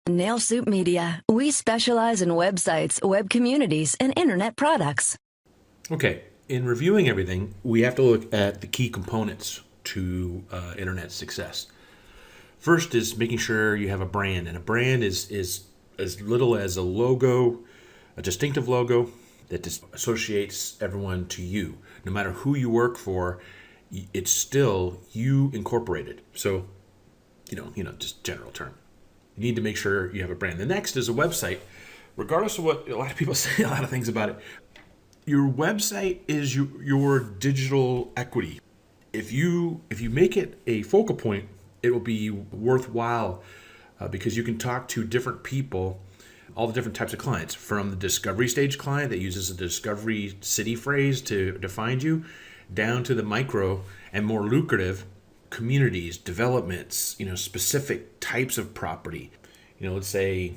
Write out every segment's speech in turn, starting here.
Nail Soup Media. We specialize in websites, web communities, and internet products. Okay, in reviewing everything, we have to look at the key components to internet success. First is making sure you have a brand, and a brand is as little as a logo, a distinctive logo that just associates everyone to you. No matter who you work for, it's still you incorporated. So, just general term. You need to make sure you have a brand. The next is a website. Regardless of what a lot of people say, a lot of things about it, your website is your digital equity. If you make it a focal point, it will be worthwhile because you can talk to different people, all the different types of clients, from the discovery stage client that uses a discovery city phrase to find you, down to the micro and more lucrative communities, developments, specific types of property. Let's say,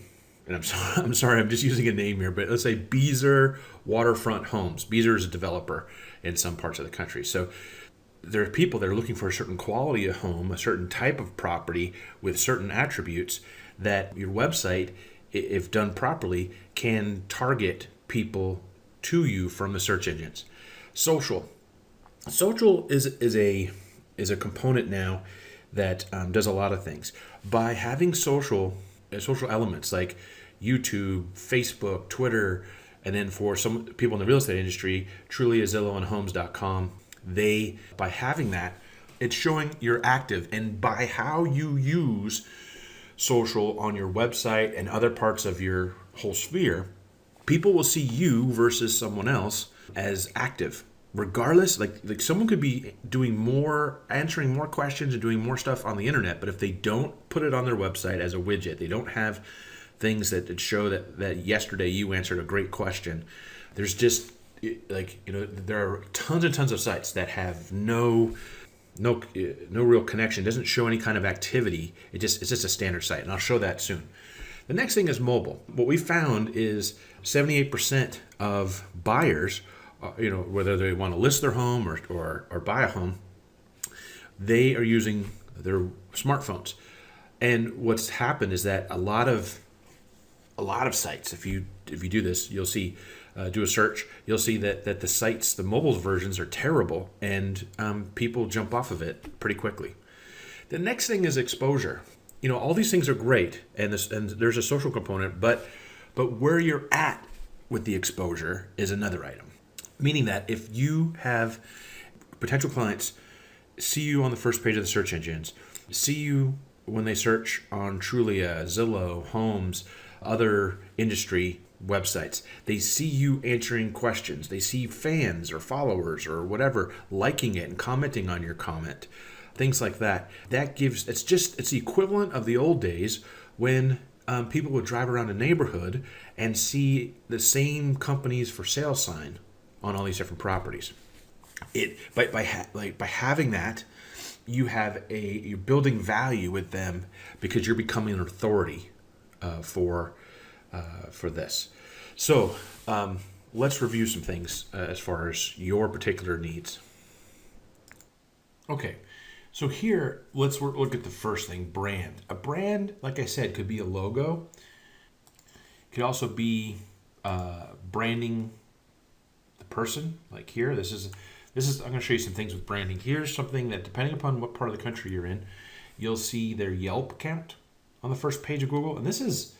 and I'm sorry, I'm just using a name here, but let's say Beazer Waterfront Homes. Beazer is a developer in some parts of the country. So there are people that are looking for a certain quality of home, a certain type of property with certain attributes that your website, if done properly, can target people to you from the search engines. Social is a component now that does a lot of things. By having social elements like YouTube, Facebook, Twitter, and then for some people in the real estate industry, Trulia, Zillow, and Homes.com, by having that, it's showing you're active. And by how you use social on your website and other parts of your whole sphere, people will see you versus someone else as active. Regardless, like someone could be doing more, answering more questions and doing more stuff on the internet, but if they don't put it on their website as a widget, they don't have things that show that yesterday you answered a great question. There's just there are tons and tons of sites that have no real connection. It doesn't show any kind of activity. It's just a standard site, and I'll show that soon. The next thing is mobile. What we found is 78% of buyers, whether they want to list their home or buy a home, they are using their smartphones. And what's happened is that a lot of sites, if you do this, you'll see, do a search, you'll see that the sites, the mobile versions are terrible, and people jump off of it pretty quickly. The next thing is exposure. All these things are great, and there's a social component, but where you're at with the exposure is another item. Meaning that if you have potential clients see you on the first page of the search engines, see you when they search on Trulia, Zillow, Homes, other industry websites, they see you answering questions, they see fans or followers or whatever liking it and commenting on your comment, things like that. It's the equivalent of the old days when people would drive around a neighborhood and see the same companies for sale sign on all these different properties. By having that, you're building value with them because you're becoming an authority for this. So let's review some things as far as your particular needs. Okay, so here let's look at the first thing: brand. A brand, like I said, could be a logo. Could also be branding person. Like here, this is I'm going to show you some things with branding. Here's something that, depending upon what part of the country you're in, you'll see their Yelp account on the first page of Google. And this is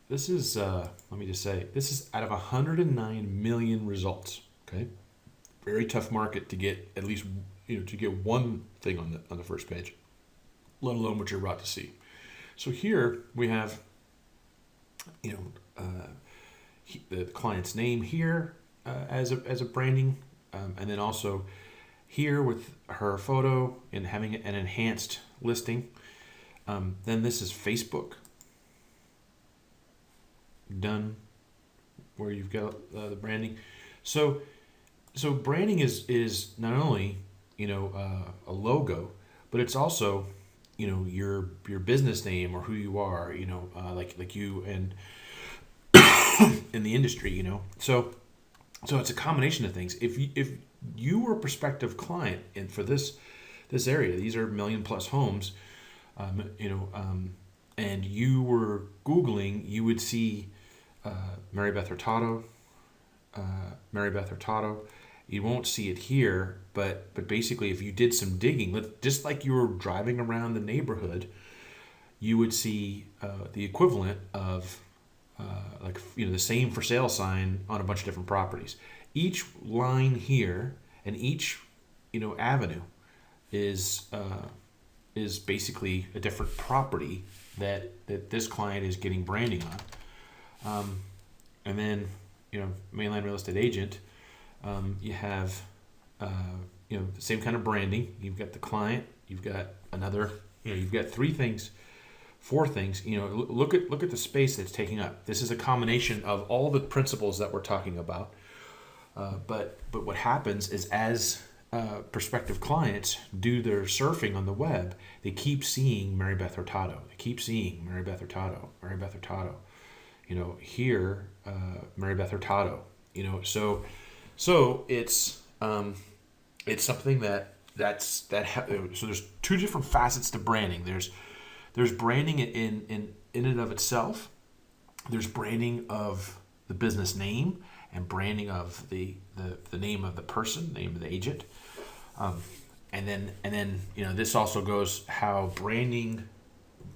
let me just say, this is out of 109 million results. Okay, very tough market to get at least to get one thing on the first page, let alone what you're about to see. So here we have the client's name here. As a branding, and then also here with her photo and having an enhanced listing. Then this is Facebook done, where you've got the branding. So branding is not only a logo, but it's also your business name or who you are. Like you and in the industry. So it's a combination of things. If you were a prospective client and for this area, these are 1 million+ homes, and you were Googling, you would see Mary Beth Hurtado, Mary Beth Hurtado. You won't see it here, but basically, if you did some digging, just like you were driving around the neighborhood, you would see the equivalent of the same for sale sign on a bunch of different properties. Each line here and each avenue is basically a different property that this client is getting branding on. And then Mainline Real Estate Agent, you have the same kind of branding. You've got the client, you've got another, you've got four things. Look at the space that's taking up. This is a combination of all the principles that we're talking about. But what happens is, as prospective clients do their surfing on the web, they keep seeing Mary Beth Hurtado. They keep seeing Mary Beth Hurtado, Mary Beth Hurtado. Here, Mary Beth Hurtado. So it's something so there's two different facets to branding. There's branding in and of itself. There's branding of the business name and branding of the name of the person, name of the agent. And then this also goes how branding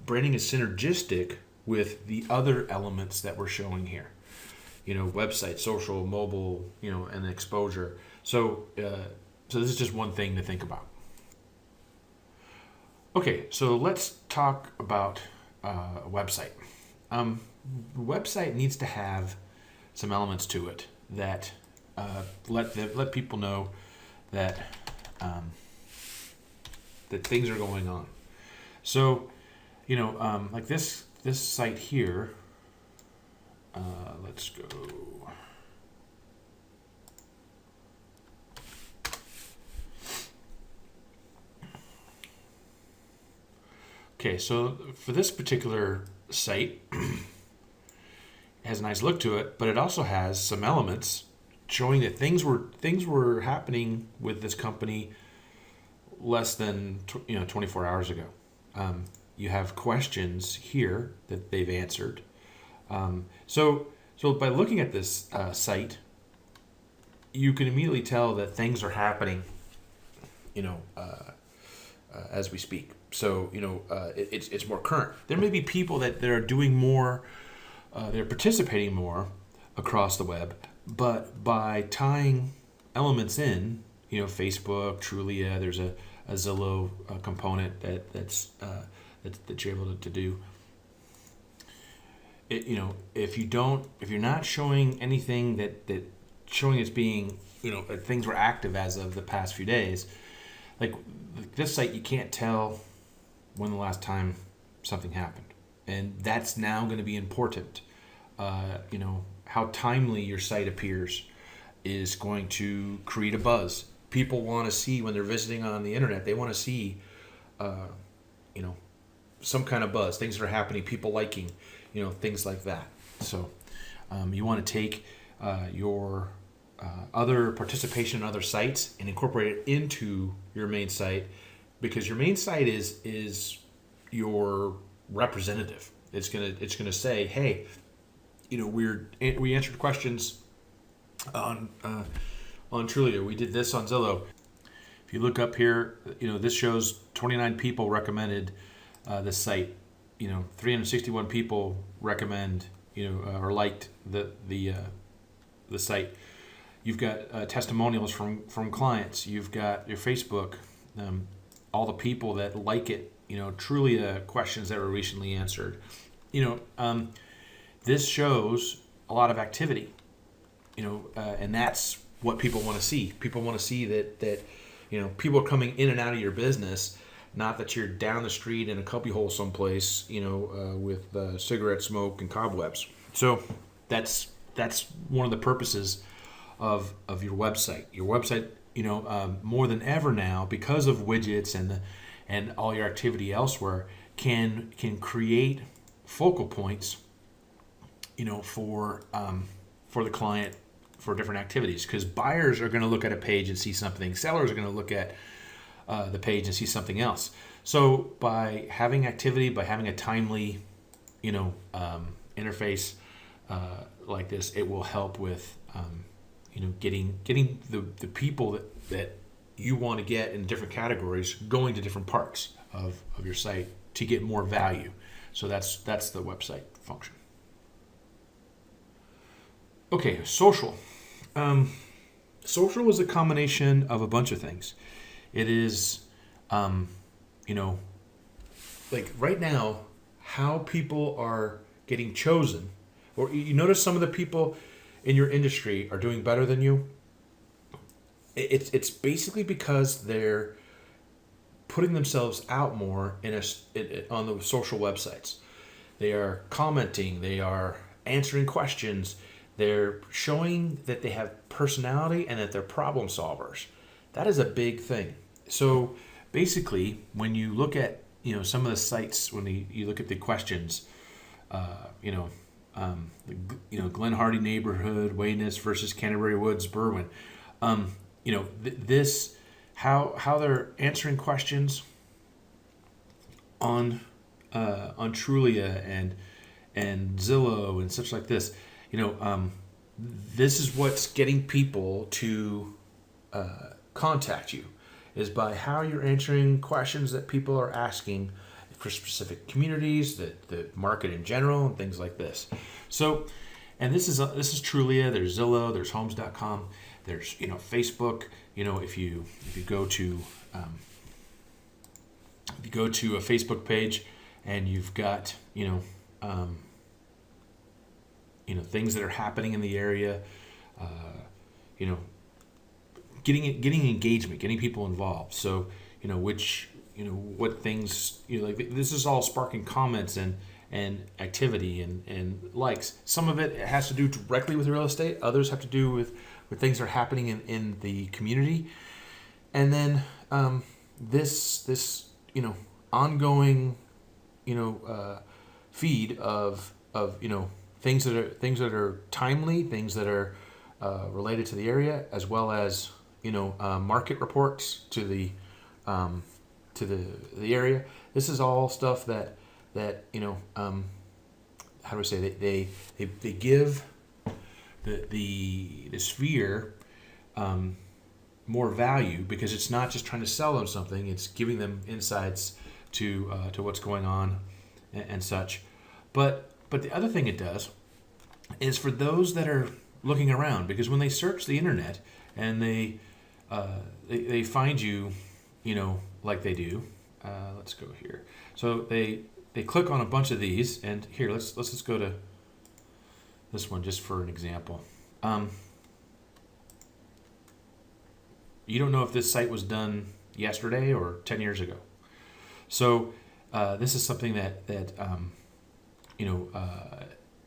is synergistic with the other elements that we're showing here. Website, social, mobile, and exposure. So this is just one thing to think about. Okay, so let's talk about a website. Website needs to have some elements to it that let people know that that things are going on. So, like this site here. Let's go. Okay, so for this particular site, it has a nice look to it, but it also has some elements showing that things were happening with this company less than 24 hours ago. You have questions here that they've answered. So by looking at this site, you can immediately tell that things are happening, as we speak. So it's more current. There may be people that are doing more, they're participating more across the web, but by tying elements in, Facebook, Trulia, there's a Zillow component that you're able to do. If you're not showing anything that showing as being, that things were active as of the past few days, like this site, you can't tell when the last time something happened, and that's now going to be important. How timely your site appears is going to create a buzz. People want to see when they're visiting on the internet. They want to see, some kind of buzz, things that are happening, people liking, things like that. So you want to take your other participation in other sites and incorporate it into your main site, because your main site is your representative. It's gonna say, hey, we answered questions on Trulia. We did this on Zillow. If you look up here, this shows 29 people recommended this site. 361 people recommend or liked the site. You've got testimonials from clients. You've got your Facebook, all the people that like it. Trulia questions that were recently answered. This shows a lot of activity. And that's what people want to see. People want to see that people are coming in and out of your business, not that you're down the street in a cubbyhole someplace, with cigarette smoke and cobwebs. So that's one of the purposes of your website. Your website, more than ever now, because of widgets and all your activity elsewhere, can create focal points, for the client for different activities. Because buyers are going to look at a page and see something. Sellers are going to look at the page and see something else. So by having activity, by having a timely interface like this, it will help with getting the people that you want to get in different categories going to different parts of your site to get more value. So that's the website function. Okay, social. Social is a combination of a bunch of things. It is, like right now, how people are getting chosen, or you notice some of the people in your industry are doing better than you. It's basically because they're putting themselves out more on the social websites. They are commenting, they are answering questions, they're showing that they have personality and that they're problem solvers. That is a big thing. So basically, when you look at some of the sites, when you look at the questions, Glen Hardy neighborhood, Weymouth versus Canterbury Woods, Berwyn, this how they're answering questions on Trulia and Zillow and such like this. This is what's getting people to contact you, is by how you're answering questions that people are asking for specific communities, the market in general, and things like this. So, and this is Trulia. There's Zillow. There's Homes.com. There's Facebook. If you go to a Facebook page and you've got things that are happening in the area, getting engagement, getting people involved. So what things this is all sparking comments and activity and likes. Some of it has to do directly with real estate. Others have to do with things that are happening in the community. And then this ongoing feed of things that are timely, things that are related to the area, as well as market reports to the area. This is all stuff that how do I say, they give the sphere more value, because it's not just trying to sell them something, it's giving them insights to what's going on and such. But the other thing it does is for those that are looking around, because when they search the internet and they find you, like they do. Let's go here. So they click on a bunch of these, and here let's just go to this one just for an example. You don't know if this site was done yesterday or 10 years ago. So this is something that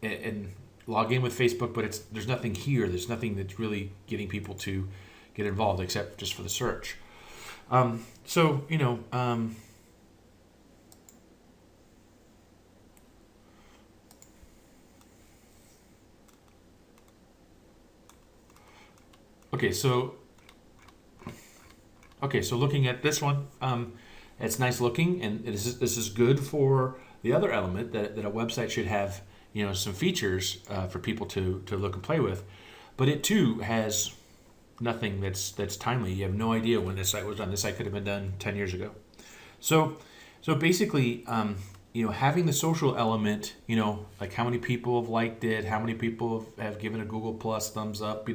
and log in with Facebook, but there's nothing here. There's nothing that's really getting people to get involved except just for the search. So looking at this one, it's nice looking, and this is good for the other element that a website should have, some features for people to look and play with, but it too has nothing that's timely. You have no idea when this site was done. This site could have been done 10 years ago. So basically, having the social element, like how many people have liked it, how many people have given a Google Plus thumbs up,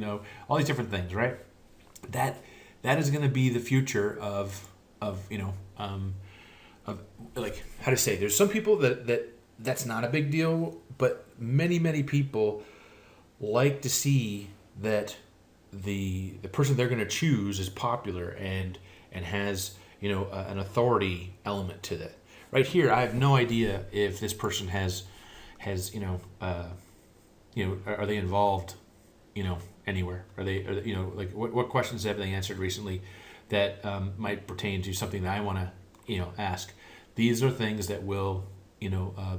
all these different things, right? That is going to be the future of like, how to say, there's some people that's not a big deal, but many people like to see that the person they're going to choose is popular and has an authority element to that. Right here, I have no idea if this person has are they involved anywhere? Are they like what questions have they answered recently that might pertain to something that I want to ask? These are things that will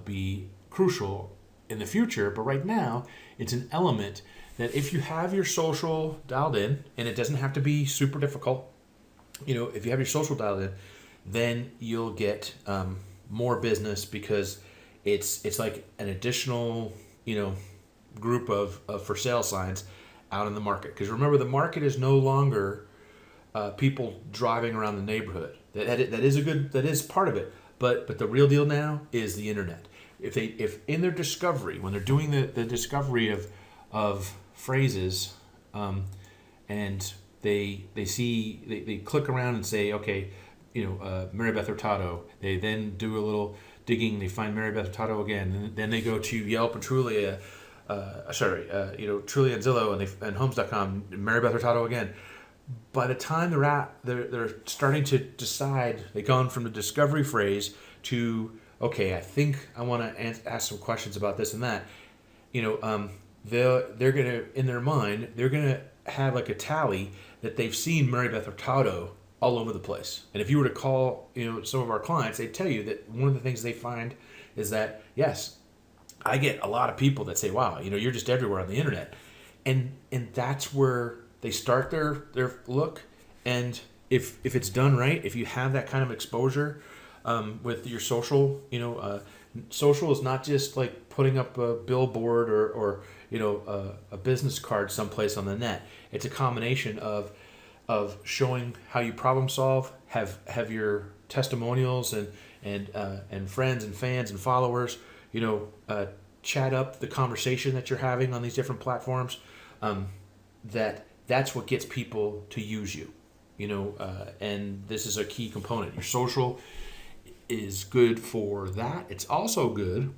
be crucial in the future, but right now it's an element that if you have your social dialed in, and it doesn't have to be super difficult, if you have your social dialed in, then you'll get more business, because it's like an additional, group of for sale signs out in the market. Because remember, the market is no longer people driving around the neighborhood. That is part of it. But the real deal now is the internet. If in their discovery, when they're doing the discovery of phrases, and they click around and say, okay, Mary Beth Hurtado. They then do a little digging. They find Mary Beth Hurtado again, and then they go to Yelp and Trulia, Trulia and Zillow and Homes.com. Mary Beth Hurtado again. By the time they're starting to decide, they've gone from the discovery phrase to, okay, I think I want to ask some questions about this and that. They're gonna, in their mind, they're gonna have like a tally that they've seen Mary Beth Hurtado all over the place. And if you were to call, some of our clients, they'd tell you that one of the things they find is that, yes, I get a lot of people that say, wow, you're just everywhere on the internet. And that's where they start their look. And if it's done right, if you have that kind of exposure with your social, social is not just like putting up a billboard or a business card someplace on the net. It's a combination of showing how you problem solve, have your testimonials and friends and fans and followers, chat up the conversation that you're having on these different platforms. That's what gets people to use you, and this is a key component. Your social is good for that. It's also good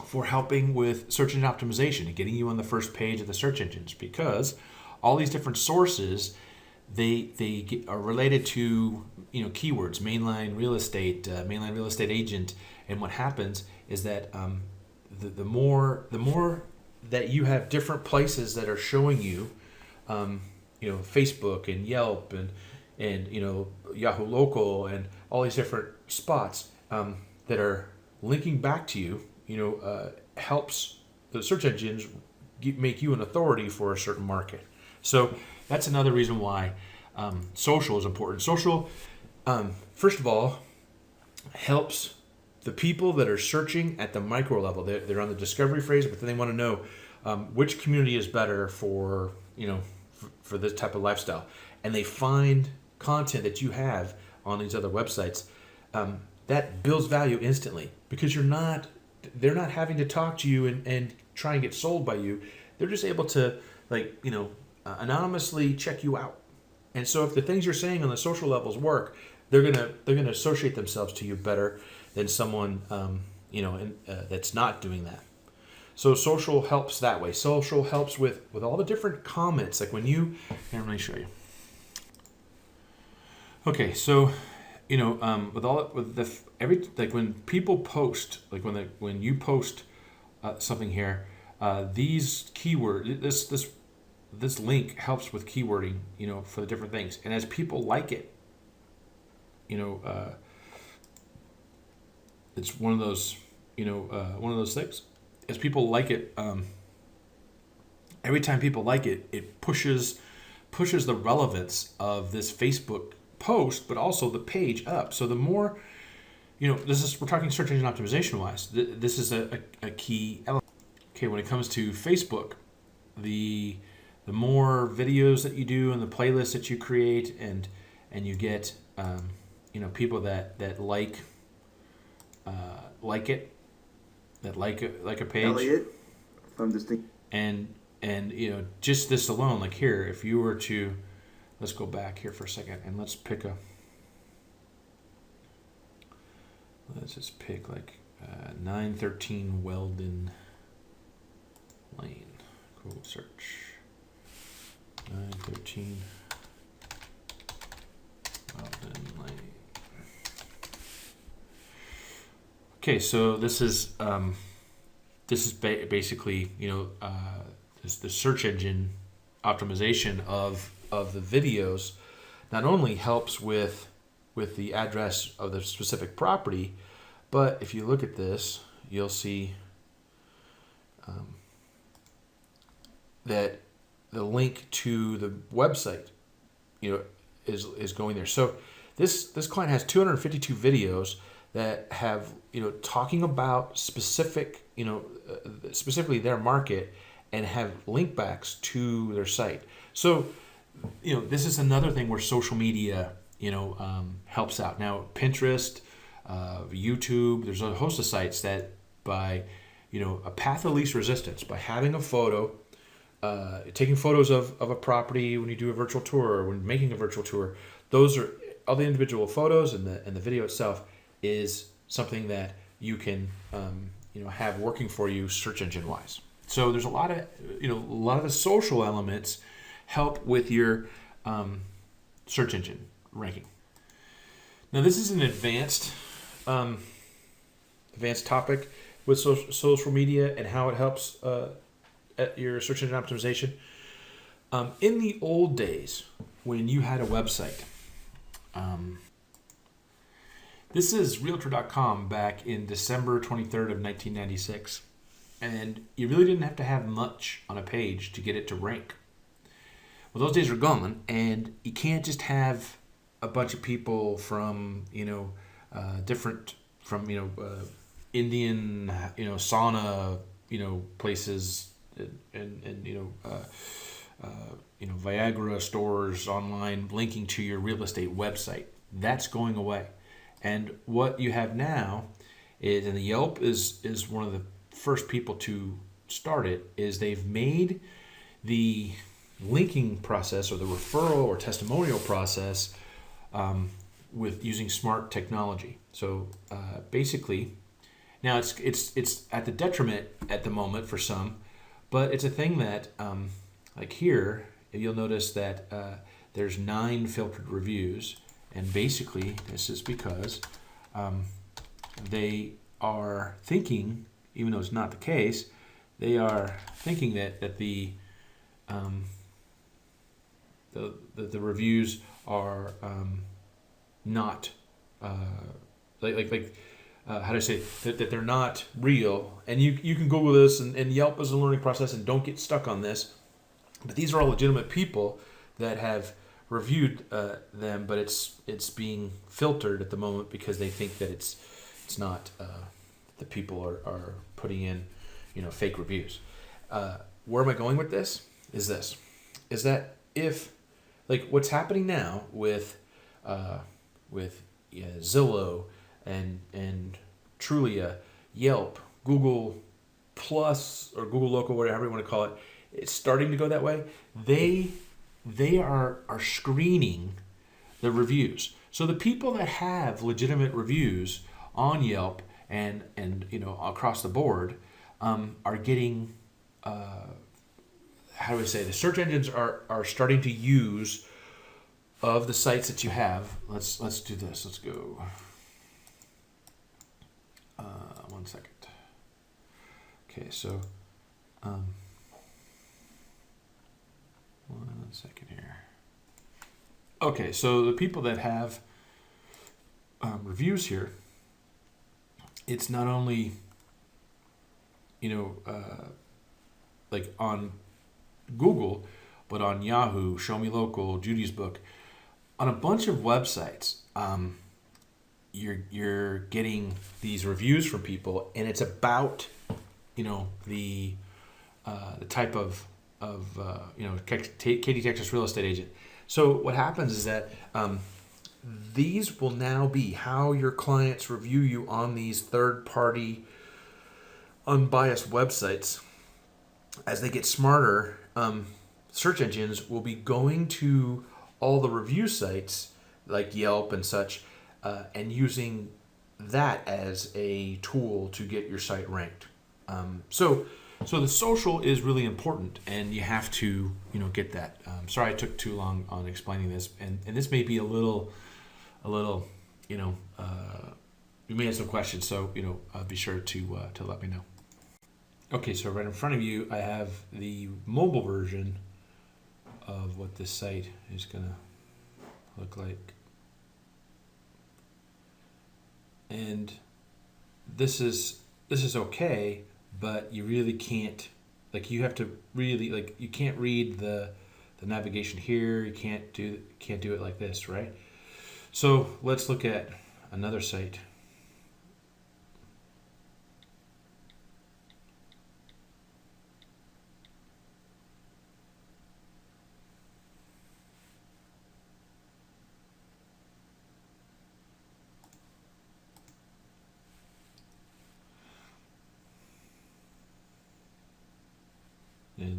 for helping with search engine optimization and getting you on the first page of the search engines, because all these different sources, are related to keywords, mainline real estate agent. And what happens is that the more that you have different places that are showing you, Facebook and Yelp and Yahoo Local and all these different spots that are linking back to you, helps the search engines make you an authority for a certain market. So that's another reason why social is important. Social, first of all, helps the people that are searching at the micro level. They're on the discovery phase, but then they want to know which community is better for for this type of lifestyle, and they find content that you have on these other websites that builds value instantly, because they're not having to talk to you and try and get sold by you. They're just able to anonymously check you out. And so if the things you're saying on the social levels work, they're gonna associate themselves to you better than someone that's not doing that. So social helps that way. Social helps with all the different comments. Like when you, here, let me show you. Okay, so when people post, like when you post something here, these keyword this link helps with keywording, for the different things. And as people like it, it's one of those things. As people like it, every time people like it, it pushes the relevance of this Facebook post, but also the page up. So the more, we're talking search engine optimization wise. This is a key element. Okay, when it comes to Facebook, the more videos that you do and the playlists that you create, and you get people that like it, that like a page. Elliot from Distinct. And just this alone, like here, if you were to, let's go back here for a second and let's just pick like 913 Weldon Lane. Google search 913 Weldon Lane. Okay, so this is basically the search engine optimization of the videos. Not only helps with the address of the specific property, but if you look at this, you'll see that the link to the website is going there. So this client has 252 videos that have, talking about specific, specifically their market, and have link backs to their site. So, this is another thing where social media, helps out. Now, Pinterest, YouTube, there's a host of sites that by, a path of least resistance, by having a photo, taking photos of a property when you do a virtual tour or when making a virtual tour, those are all the individual photos, and the video itself is something that you can, have working for you search engine wise. So there's a lot of the social elements help with your search engine ranking. Now, this is an advanced topic with social media and how it helps at your search engine optimization. In the old days, when you had a website, this is Realtor.com back in December 23rd of 1996, and you really didn't have to have much on a page to get it to rank. Well, those days are gone, and you can't just have a bunch of people from, different, from, Indian, sauna, places, and Viagra stores online linking to your real estate website. That's going away. And what you have now is, and the Yelp is one of the first people to start it, is they've made the linking process or the referral or testimonial process with using smart technology. So basically, now it's at the detriment at the moment for some, but it's a thing that like here you'll notice that there's 9 filtered reviews, and basically this is because they are thinking, even though it's not the case, they are thinking that the reviews are not how do I say that they're not real. And you can Google this, and Yelp is a learning process, and don't get stuck on this. But these are all legitimate people that have reviewed them, but it's being filtered at the moment because they think that it's not the people are putting in fake reviews. Where am I going with this? Is that if, like, what's happening now with Zillow and Trulia, Yelp, Google Plus or Google Local, whatever you want to call it, it's starting to go that way. They are screening the reviews. So the people that have legitimate reviews on Yelp and across the board are getting how do I say, the search engines are starting to use of the sites that you have. Let's do this. Let's go. 1 second. Okay, so 1 second here. Okay, so the people that have reviews here, it's not only like on Google, but on Yahoo, Show Me Local, Judy's Book, on a bunch of websites. You're getting these reviews from people, and it's about the type of Katy, Texas real estate agent. So what happens is that these will now be how your clients review you on these third-party, unbiased websites. As they get smarter, search engines will be going to all the review sites like Yelp and such, and using that as a tool to get your site ranked. So the social is really important, and you have to get that. Sorry I took too long on explaining this, and this may be a little you may have some questions, so be sure to let me know. Okay, so right in front of you I have the mobile version of what this site is gonna look like. And this is okay, but you really can't, you have to really, you can't read the navigation here. You can't do it like this, right? So let's look at another site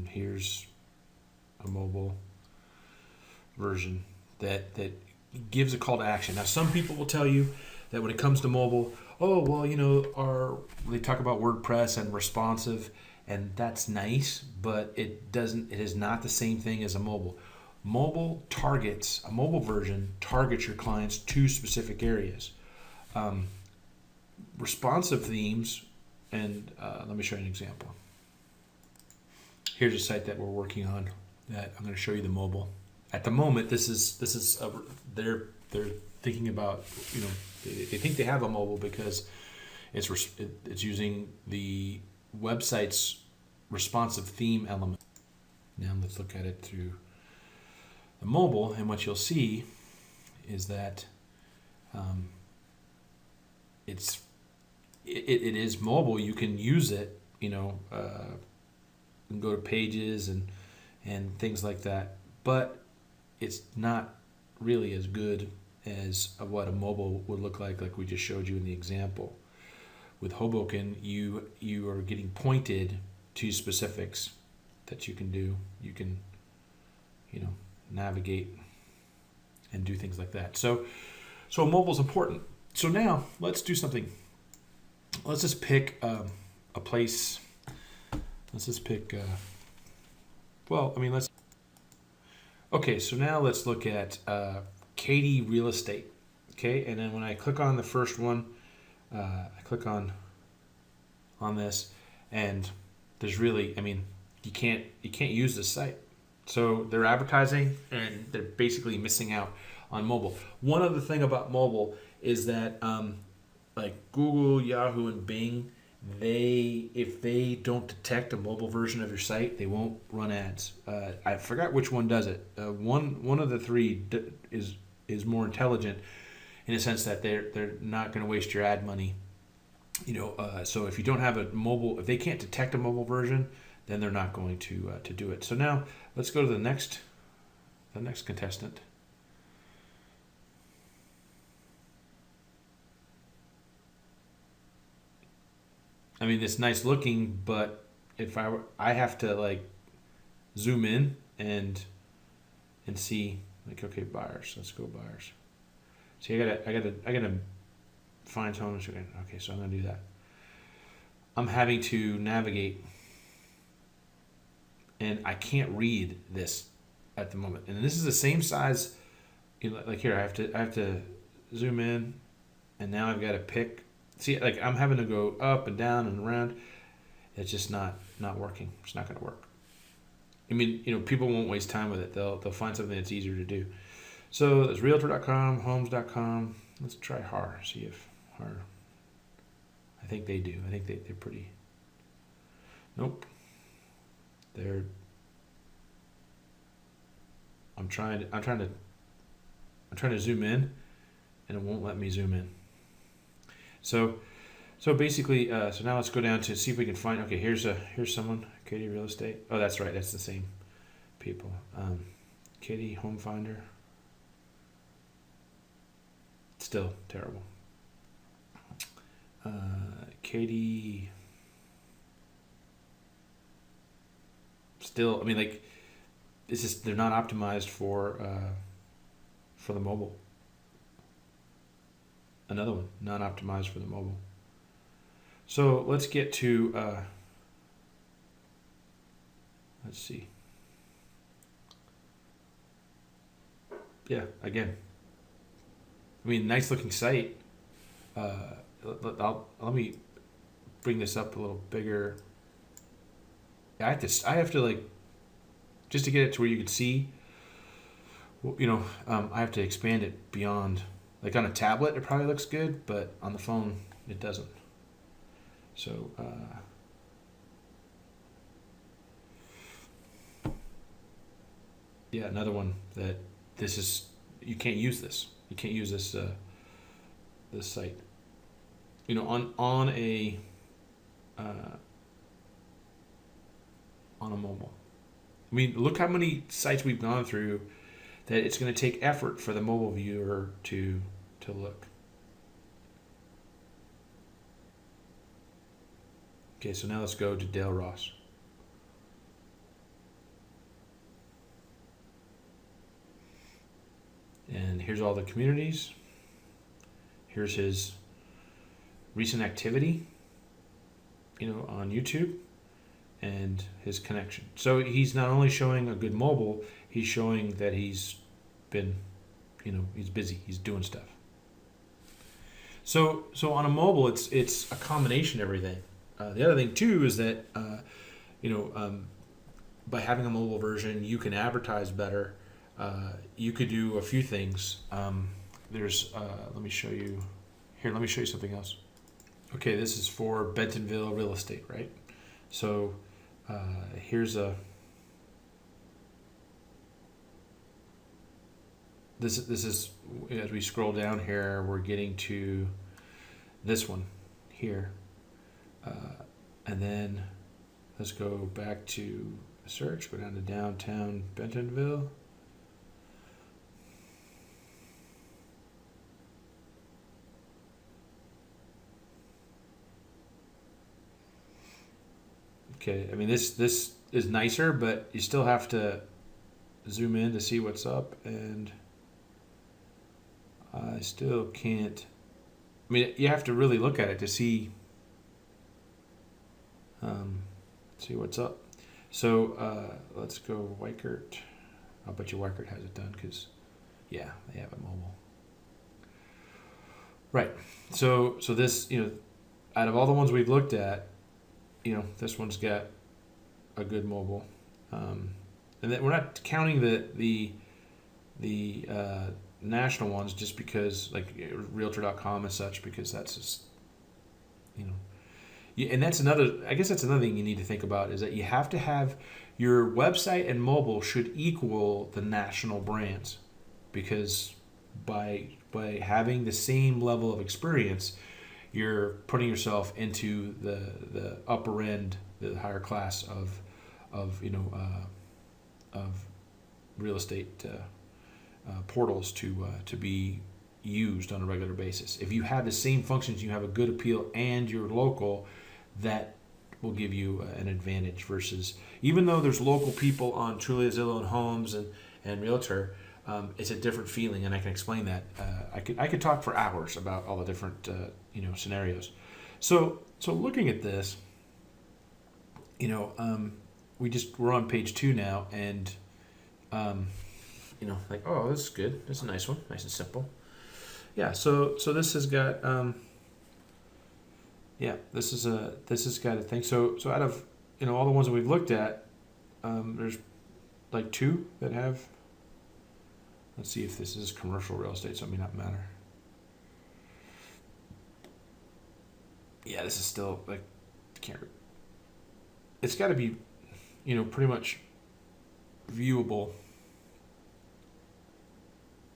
Here's a mobile version that gives a call to action. Now, some people will tell you that when it comes to mobile, oh well, they talk about WordPress and responsive, and that's nice, but it is not the same thing as a mobile. A mobile version targets your clients to specific areas. Responsive themes, and let me show you an example. Here's a site that we're working on that I'm going to show you the mobile. At the moment, they're thinking about, they think they have a mobile because it's using the website's responsive theme element. Now let's look at it through the mobile, and what you'll see is that it is mobile. You can use it, you can go to pages and things like that, but it's not really as good as what a mobile would look like we just showed you in the example. With Hoboken, you are getting pointed to specifics that you can do. You can, navigate and do things like that. So mobile is important. So now let's do something. Let's just pick a place. Let's just pick. Okay, so now let's look at Katie Real Estate. Okay, and then when I click on the first one, I click on this, and there's really, you can't use this site. So they're advertising, and they're basically missing out on mobile. One other thing about mobile is that, like Google, Yahoo, and Bing, if they don't detect a mobile version of your site, they won't run ads. I forgot which one does it. One of the three is more intelligent in a sense that they're not going to waste your ad money. So if you don't have if they can't detect a mobile version, then they're not going to do it. So now let's go to the next contestant. It's nice looking, but if I have to zoom in and see, okay, buyers. Let's go buyers. See, I gotta find someone. Okay, so I'm gonna do that. I'm having to navigate, and I can't read this at the moment. And this is the same size. Like here, I have to zoom in, and now I've got to pick. See, I'm having to go up and down and around. It's just not working. It's not going to work. People won't waste time with it. They'll find something that's easier to do. So there's Realtor.com, Homes.com. Let's try HAR. See if HAR. I think they do. I think they're pretty. Nope. I'm trying to zoom in, and it won't let me zoom in. So basically, so now let's go down to see if we can find. Okay, here's someone. Katie Real Estate. Oh, that's right. That's the same people. Katie Home Finder. Still terrible. Katie. Still, it's just they're not optimized for the mobile. Another one, not optimized for the mobile. So let's get to, let's see. Yeah, again. Nice looking site. Let me bring this up a little bigger. I have to just to get it to where you can see, I have to expand it beyond. On a tablet, it probably looks good, but on the phone, it doesn't. So, yeah, another one that you can't use this. You can't use this site. On a mobile. Look how many sites we've gone through that it's going to take effort for the mobile viewer to look. Okay, so now let's go to Dale Ross. And here's all the communities. Here's his recent activity, on YouTube, and his connection. So he's not only showing a good mobile, he's showing that he's been, he's busy, he's doing stuff. So on a mobile, it's a combination of everything. The other thing too is that by having a mobile version, you can advertise better. You could do a few things. Let me show you here. Let me show you something else. Okay, this is for Bentonville real estate, right? So here's this is as we scroll down here, we're getting to this one here, and then let's go back to search. Go down to downtown Bentonville. Okay, I mean this is nicer, but you still have to zoom in to see what's up, and I still can't. I mean, you have to really look at it to see what's up. So let's go Weichert. I'll bet you Weichert has it done because, yeah, they have it mobile. Right. So this, out of all the ones we've looked at, this one's got a good mobile, and then we're not counting the national ones just because, like Realtor.com and such, because that's just, and that's another. I guess that's another thing you need to think about is that you have to have your website and mobile should equal the national brands, because by having the same level of experience, you're putting yourself into the upper end, the higher class of real estate portals to be used on a regular basis. If you have the same functions, you have a good appeal, and you're local, that will give you an advantage versus, even though there's local people on Trulia, Zillow, and Homes and Realtor, it's a different feeling, and I can explain that. I could talk for hours about all the different scenarios. So looking at this, we're on page 2 now, and like, oh, this is good. This is a nice one, nice and simple. Yeah. So this has got this has got a thing. So out of all the ones that we've looked at, there's like 2 that have. Let's see if this is commercial real estate, so it may not matter. Yeah, this is still like, it's got to be, pretty much viewable.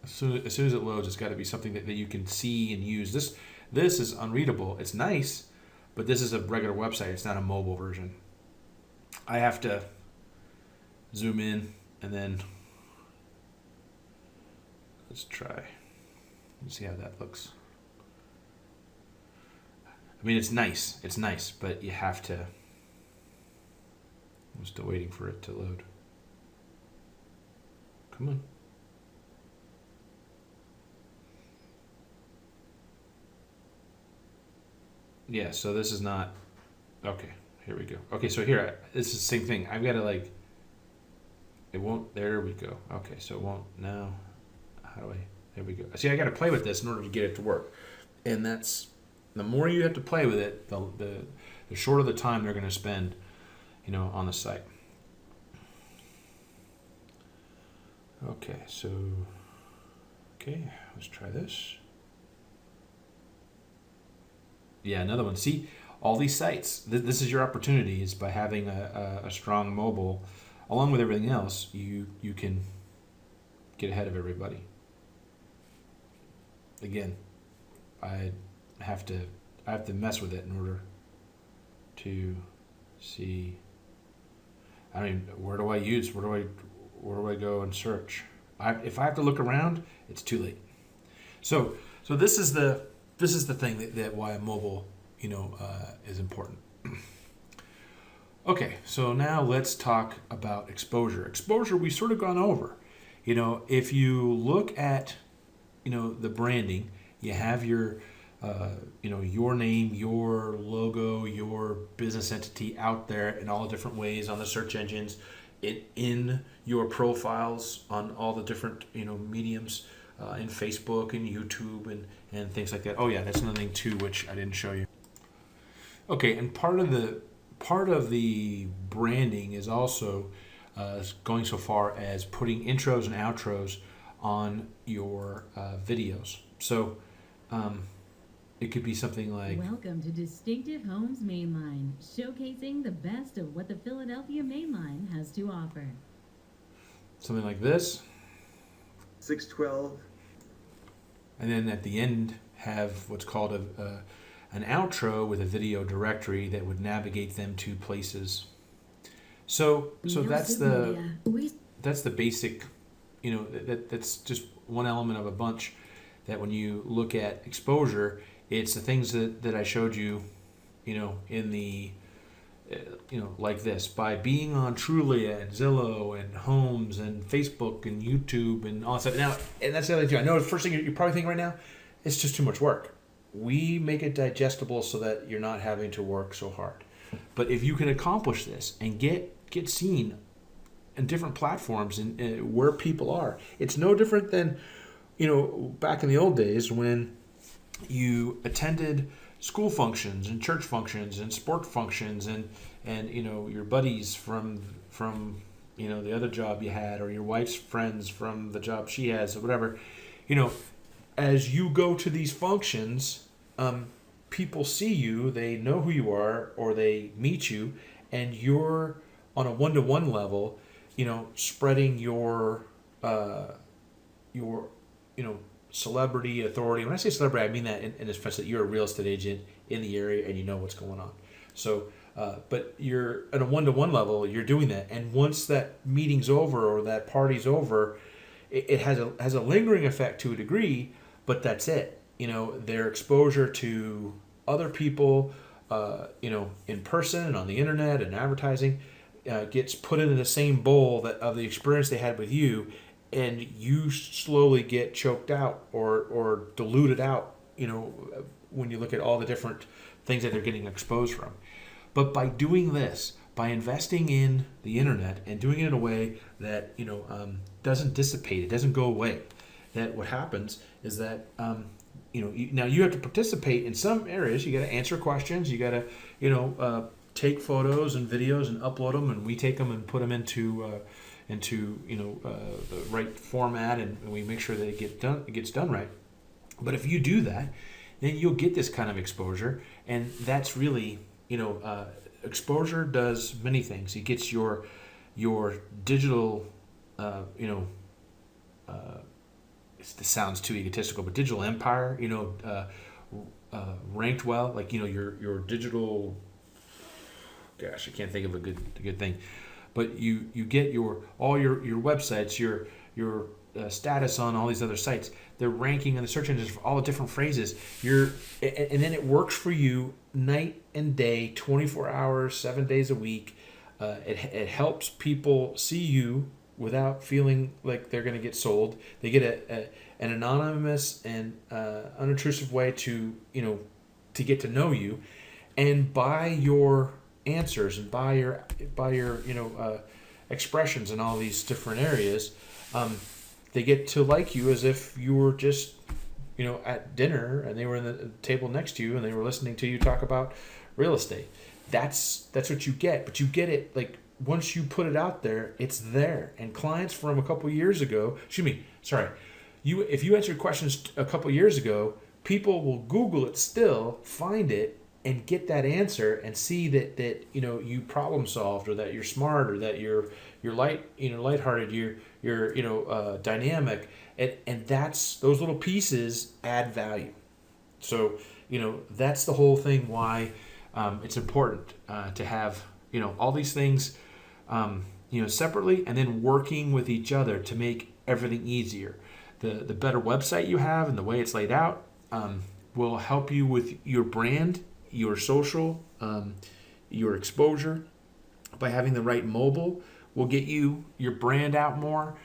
As soon as it loads, it's got to be something that you can see and use. This is unreadable. It's nice, but this is a regular website. It's not a mobile version. I have to zoom in and then let's try and see how that looks. I mean, it's nice, but you have to. I'm still waiting for it to load. Come on. Yeah, so this is not. Okay, here we go. Okay, so here, this is the same thing. I've got to it won't, there we go. Okay, so it won't, now, there we go. See, I got to play with this in order to get it to work. And that's, the more you have to play with it, the shorter the time they're going to spend, on the site. Okay, let's try this. Yeah, another one. See, all these sites, this is your opportunity, is by having a strong mobile, along with everything else, you can get ahead of everybody. Again, I have to mess with it in order to see. I mean, where do I go and search? If I have to look around, it's too late. So this is the thing that why a mobile is important. Okay, so now let's talk about exposure. Exposure we sort of gone over, If you look at, the branding, you have your, your name, your logo, your business entity out there in all the different ways on the search engines, in your profiles on all the different, mediums, in Facebook and YouTube and things like that. Oh yeah, that's another thing too, which I didn't show you. Okay, and part of the branding is also going so far as putting intros and outros on your videos. So it could be something like, welcome to Distinctive Homes Mainline, showcasing the best of what the Philadelphia Mainline has to offer. Something like this. 612. And then at the end have what's called an outro with a video directory that would navigate them to places. So that's the basic, that's just one element of a bunch that when you look at exposure, it's the things that I showed you, in the, like this, by being on Trulia and Zillow and Homes and Facebook and YouTube and all that stuff. Now, and that's the other thing too. I know the first thing you're probably thinking right now, it's just too much work. We make it digestible so that you're not having to work so hard. But if you can accomplish this and get seen in different platforms and where people are, it's no different than, back in the old days when you attended school functions and church functions and sport functions and your buddies from the other job you had, or your wife's friends from the job she has, or whatever. As you go to these functions, people see you, they know who you are, or they meet you, and you're on a one-to-one level, spreading your celebrity authority. When I say celebrity, I mean that in the sense that you're a real estate agent in the area and you know what's going on. So, but you're at a one-to-one level, you're doing that, and once that meeting's over or that party's over, it has a lingering effect to a degree, but that's it. Their exposure to other people, in person and on the internet and advertising, gets put into the same bowl of the experience they had with you, and you slowly get choked out or diluted out, when you look at all the different things that they're getting exposed from. But by doing this, by investing in the internet and doing it in a way that, doesn't dissipate, it doesn't go away, that what happens is that, now you have to participate in some areas. You got to answer questions. You got to, take photos and videos and upload them, and we take them and put them into the right format, and we make sure that it gets done right. But if you do that, then you'll get this kind of exposure, and that's really, exposure does many things. It gets your digital, this sounds too egotistical, but digital empire, ranked well, like, your digital, gosh, I can't think of a good thing, but you get all your websites, your status on all these other sites, they're ranking in the search engines for all the different phrases. And then it works for you night and day, 24 hours, 7 days a week. It helps people see you without feeling like they're going to get sold. They get an anonymous and unintrusive way to get to know you, and by your answers and by your expressions in all these different areas, they get to like you as if you were just at dinner and they were in the table next to you and they were listening to you talk about real estate. That's what you get, but you get it like once you put it out there, it's there. And clients from a couple years ago, if you answered questions a couple years ago, people will Google it still, find it, and get that answer and see that you problem solved, or that you're smart, or that you're lighthearted, you're dynamic, and that's those little pieces add value. So that's the whole thing why it's important to have all these things separately, and then working with each other to make everything easier. The better website you have and the way it's laid out will help you with your brand, your social, your exposure. By having the right mobile will get you your brand out more.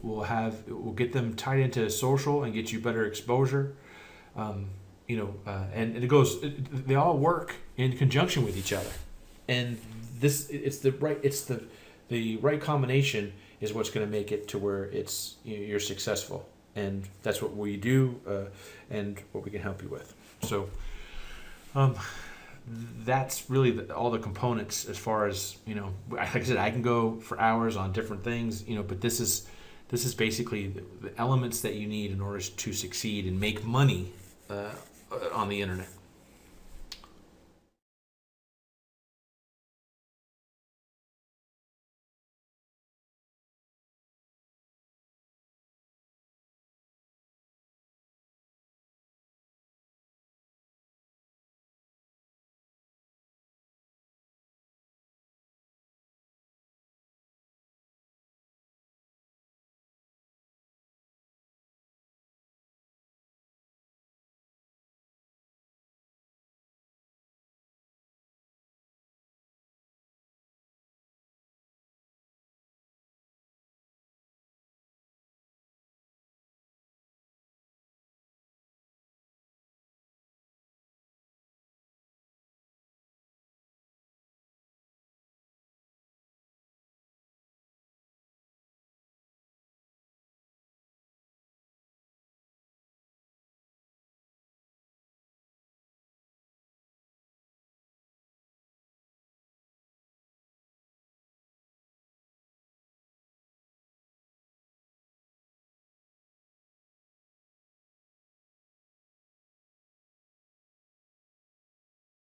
We'll get them tied into social and get you better exposure. And they all work in conjunction with each other. And the right combination is what's going to make it to where you're successful. And that's what we do, and what we can help you with. So, that's really all the components as far as, like I said, I can go for hours on different things, but this is basically the elements that you need in order to succeed and make money on the internet.